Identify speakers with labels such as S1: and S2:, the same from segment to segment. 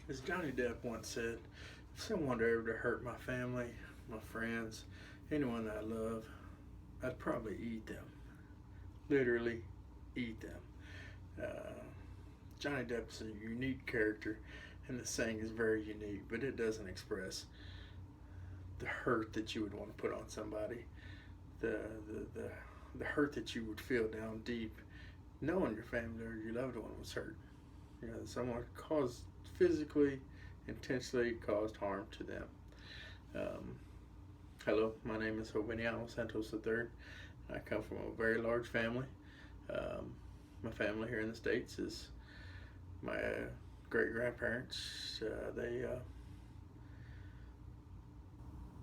S1: As Johnny Depp once said, if someone were ever to hurt my family, my friends, anyone I love, I'd probably eat them. Literally, eat them. Uh, Johnny Depp is a unique character, and the saying is very unique, but it doesn't express the hurt that you would want to put on somebody, the the the, the hurt that you would feel down deep, knowing your family or your loved one was hurt. You know, someone caused physically, intentionally caused harm to them. Um, Hello, my name is Joveniano Santos III. I come from a very large family. Um, my family here in the States is my great grandparents.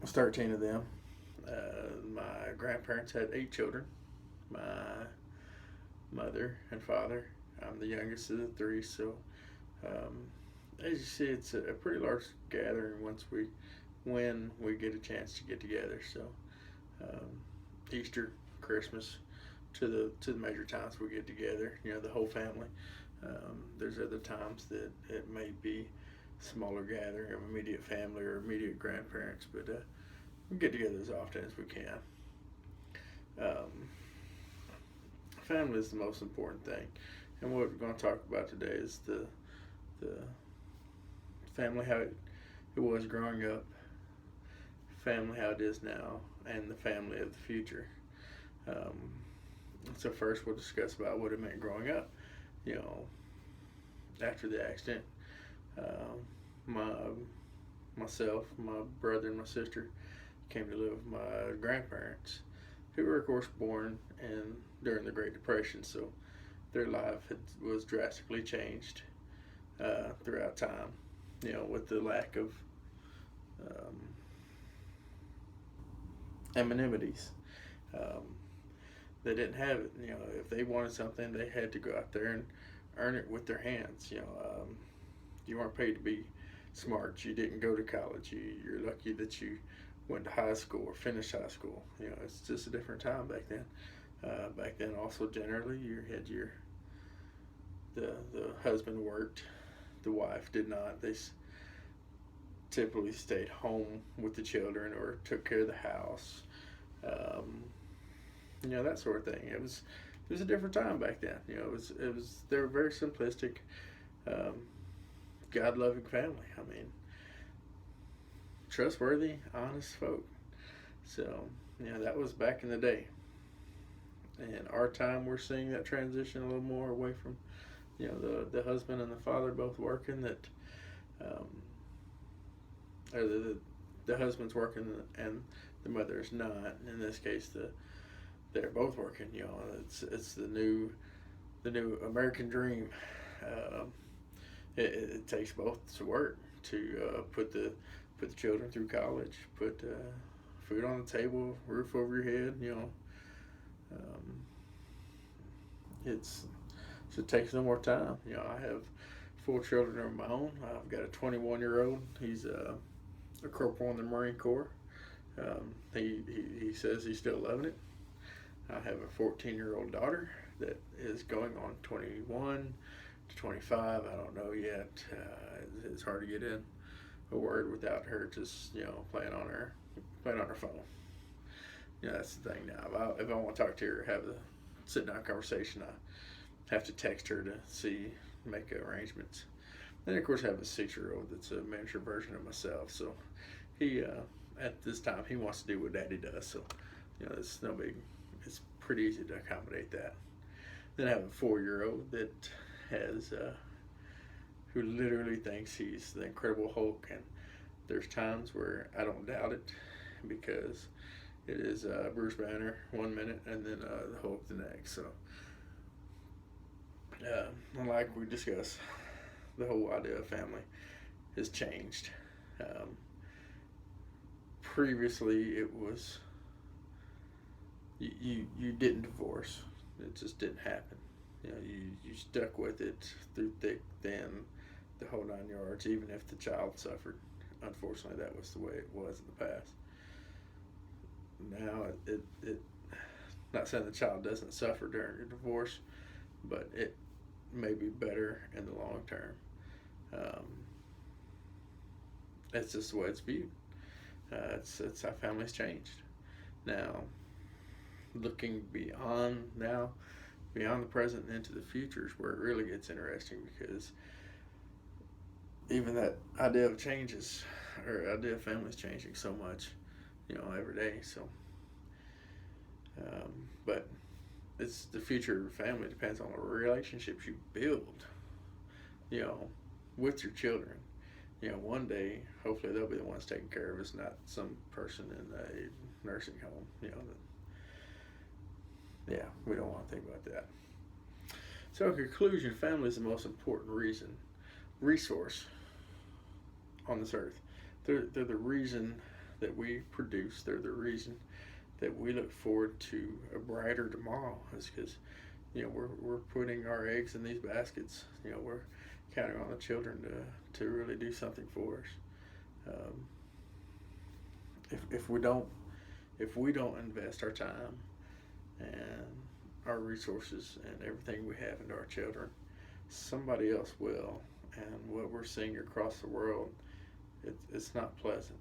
S1: Was 13 of them. My grandparents had 8 children. My mother and father. I'm the youngest of the three, so um, as you see, it's a pretty large gathering when we get a chance to get together. So um, Easter, Christmas, to the major times we get together. You know, the whole family. There's other times that it may be smaller gathering of immediate family or immediate grandparents, but we get together as often as we can. Um, Family is the most important thing, and what we're going to talk about today is the family how it was growing up, family how it is now, and the family of the future. Um, so first, we'll discuss about what it meant growing up. You know, after the accident, um, my myself, my brother, and my sister came to live with my grandparents, who were of course born in during the Great Depression. So their life was drastically changed throughout time. You know, with the lack of um, amenities. Um, they didn't have it. You know, if they wanted something, they had to go out there and earn it with their hands. You weren't paid to be smart. You didn't go to college. You're lucky that you went to high school or finished high school. You know, it's just a different time back then. Back then, also generally, you had the husband worked, the wife did not. They typically stayed home with the children or took care of the house. Um, you know, that sort of thing. It was a different time back then. You know, it was they were very simplistic, um, God loving family. I mean, trustworthy, honest folk. So, you know, that was back in the day. In our time, we're seeing that transition a little more away from, you know, the husband and the father both working. That, um, or the husband's working and the mother's not. In this case, they're both working. You know, it's the new American dream. Um, it takes both to work to put the children through college, put food on the table, roof over your head. You know, um, it's it takes no more time. You know, I have 4 children of my own. I've got a 21-year-old. He's a corporal in the Marine Corps. He says he's still loving it. I have a 14-year-old daughter that is going on 21 to 25. I don't know yet. It's hard to get in a word without her just playing on her phone. You know, that's the thing now. If I want to talk to her, have a sit down conversation, I have to text her to make arrangements. Then of course I have a 6-year-old that's a miniature version of myself. So he at this time he wants to do what Daddy does. So you know it's no big. It's pretty easy to accommodate that. Then I have a 4-year-old that has who literally thinks he's the Incredible Hulk, and there's times where I don't doubt it because it is Bruce Banner 1 minute and then the Hulk the next. So, like we discussed, the whole idea of family has changed. Um, Previously, it was you didn't divorce. It just didn't happen. You know, you stuck with it through thick, thin, the whole 9 yards, even if the child suffered. Unfortunately, that was the way it was in the past. Now, it not saying the child doesn't suffer during a divorce, but it may be better in the long term. Um, That's just the way it's viewed. It's how families changed. Now, looking beyond the present and into the future is where it really gets interesting, because even that idea of changes, or idea of families changing so much, every day. So, but it's the future of your family depends on the relationships you build, you know, with your children. One day, hopefully, they'll be the ones taking care of us, not some person in a nursing home. Yeah, we don't want to think about that. So, in conclusion, family is the most important resource on this earth. They're the reason that we produce. They're the reason that we look forward to a brighter tomorrow. Is because we're putting our eggs in these baskets. We're counting on the children to really do something for us. If we don't invest our time and our resources and everything we have into our children, somebody else will. And what we're seeing across the world, it's not pleasant.